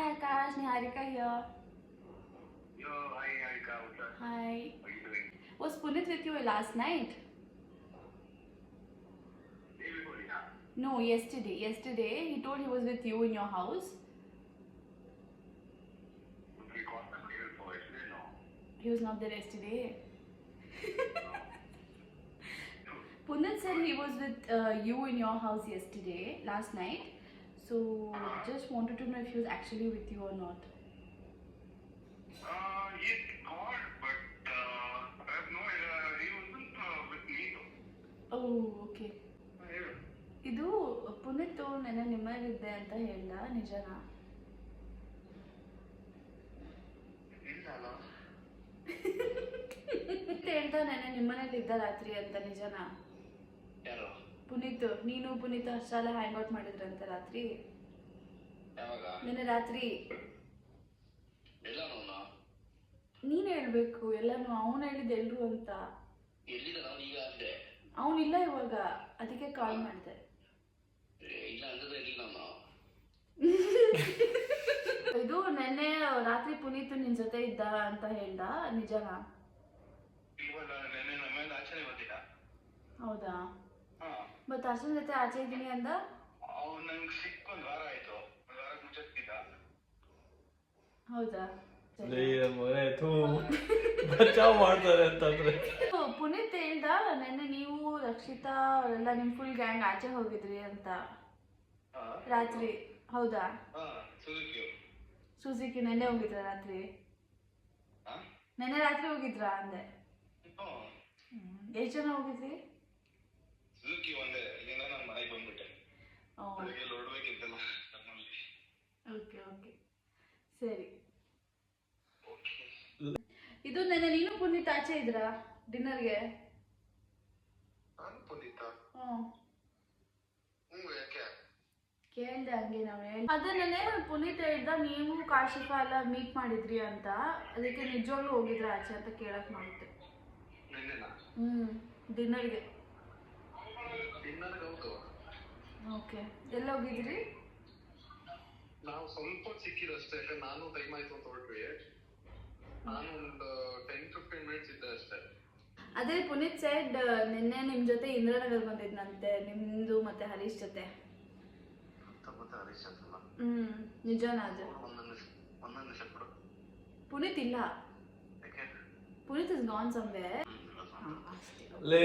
Hi Akash, Niharika here. Yo, hi Harika, what's up? Hi. How are you doing? Was Punit with you last night? Day before, yeah. No, yesterday. Yesterday he told he was with you in your house. We caught them day before, yesterday, no. He was not there yesterday. No. Punit said he was with you in your house yesterday, last night. So just wanted to know if he was actually with you or not. He called, but I have no idea. He wasn't with me though. Oh, okay. ಹೇಳು. ಇದು ಪುನೀತ್ ನೆನ್ನೆ ನಿಮ್ಮಲ್ಲಿದ್ದೆ ಅಂತ ಹೇಳ್ದ, ನಿಜನಾ? ಇಲ್ಲ ಅಲ್ಲ? ಹೇಳ್ದ ನೆನ್ನೆ ನಿಮ್ಮನೇಲಿದ್ದ ರಾತ್ರಿ ಅಂತ, ನಿಜನಾ? ಯಾರು? ಪುನೀತ್, ನೀನು ಪುನೀತ್ ಅಷ್ಟೆಲ್ಲ ಹ್ಯಾಂಗ್ ಔಟ್ ಮಾಡಿದ್ರಂತ ರಾತ್ರಿ? ಯಾವಾಗ? ನೆನ್ನೆ ರಾತ್ರಿ. ಎಲ್ಲ ನೋನ? ನೀನ್ ಹೇಳ್ಬೇಕು ಎಲ್ಲಾನು, ಅವನು ಹೇಳಿದ ಎಲ್ರು ಅಂತ. ಎಲ್ಲಿದ ನಾನು ಈಗ ಅಂದೆ? ಅವನಿಲ್ಲ ಇವಾಗ, ಅದಕ್ಕೆ ಕಾಲ್ ಮಾಡಿದೆ. ಇಲ್ಲ ಅಂದ್ರೆ ಇಲ್ಲ ನಾನು. ಇದು ನೆನ್ನೆ ರಾತ್ರಿ ಪುನೀತ್ ನಿನ್ ಜೊತೆ ಇದ್ದ ಅಂತ ಹೇಳ್ದ, ನಿಜನಾ? ಇವಾಗ ನೆನ್ನೆ ನಮ್ಮ ಮೇಲೆ ಆಚರಣೆ ಬಂದಿಲ್ಲ. ಹೌದಾ? ಹಾ. ಮತ್ ಅರ್ಶನ್ ಜೊತೆ ಆಚೆ ಇದ್ದೀನಿ ಅಂದ? ಅವ್ನು ನಂಗೆ ಸಿಕ್ಕ ಒಂದು ವಾರ ಆಯ್ತು. ಒಂದು ವಾರ ಮುಂಚೆತ್ತಿದ್ದ. ಹೌದಾ? ಬಚಾವ್ ಮಾಡ್ತಾರೆ ಅಂತಂದ್ರೆ ಪುನೀತ್ ಹೇಳ್ದ ನೆನ್ನೆ ನೀವು ರಕ್ಷಿತಾ ಅವರೆಲ್ಲ ನಿಮ್ ಫುಲ್ ಗ್ಯಾಂಗ್ ಆಚೆ ಹೋಗಿದ್ರಿ ಅಂತ ರಾತ್ರಿ. ಹೌದಾ? ಸುಜುಕಿ ನೆನ್ನೆ ಹೋಗಿದ್ರ ರಾತ್ರಿ? ನೆನ್ನೆ ರಾತ್ರಿ ಹೋಗಿದ್ರಾ ಅಂದೆ. ಎಷ್ಟು ಜನ ಹೋಗಿದ್ರಿ? ಸುಜುಕಿ ಒಂದೇ, ಇಲ್ಲಿಂದ ನಾನು ಮನೆಗೆ ಬಂದ್ಬಿಟ್ಟೆ. ಬೆಳಗ್ಗೆ ಹೊರಡ್ಬೇಕಿತ್ತಲ್ಲ ನಮ್ಮಲ್ಲಿ. ಓಕೆ ಓಕೆ, ಸರಿ. ಇದು ನೆನ್ನೆ ನೀನು ಪುನೀತ್ ಆಚೆ ಇದ್ರಾ ಡಿನ್ನರ್ಗೆ? ನಾನು ಪುನೀತ? ಯಾಕೆ? ಕೇಳ್ದೆ ಹಂಗೆ ನಾವು ಅದೇ ನೆನ್ನೆ ಪುನೀತ್ ಹೇಳ್ದ ನೀವು ಕಾಶಿಫಾ ಎಲ್ಲ ಮೀಟ್ ಮಾಡಿದ್ರಿ ಅಂತ, ಅದಕ್ಕೆ ನಿಜವಾಗ್ಲೂ ಹೋಗಿದ್ರ ಆಚೆ ಅಂತ ಕೇಳಕ್ ಮಾಡಿದ್ದೆ. ನಿನ್ನೆನಾ? ಡಿನ್ನರ್ಗೆ. ಡಿನ್ನರ್ಗೆ ಹೌದು. ಓಕೆ, ಎಲ್ಲ ಹೋಗಿದ್ರಿ? ನಾವು ಸ್ವಲ್ಪ ಸಿಕ್ಕಿದಷ್ಟೇ, ನಾನು ಟೈಮ್ ಆಯ್ತು ಅಂತ ಹೊರಟ್ವಿ. ನಾನು ಒಂದು 10-15 ಮಿನಿಟ್ಸ್ ಇದ್ದೆ ಅಷ್ಟೇ. ಅದೇ ಪುನೀತ್ ಸೈಡ್ ನಿನ್ನೆ ನಿಮ್ ಜೊತೆ ಇಂದ್ರನಗರ್ ಬಂದಿದ್ನಂತೆ, ನಿಮ್ದು ಮತ್ತೆ ಹರೀಶ್ ಜೊತೆ. ಮತ್ತೆ ಹರೀಶ್ ಅಂತಲ್ಲ? ನಿಜನಾ ಅದು? ಒಂದೊಂದು ನಿಮಿಷ ಕೊಡು. ಪುನೀತ್ ಇಲ್ಲ. ಯಾಕೆ? Puneeth is gone somewhere. ಲೇ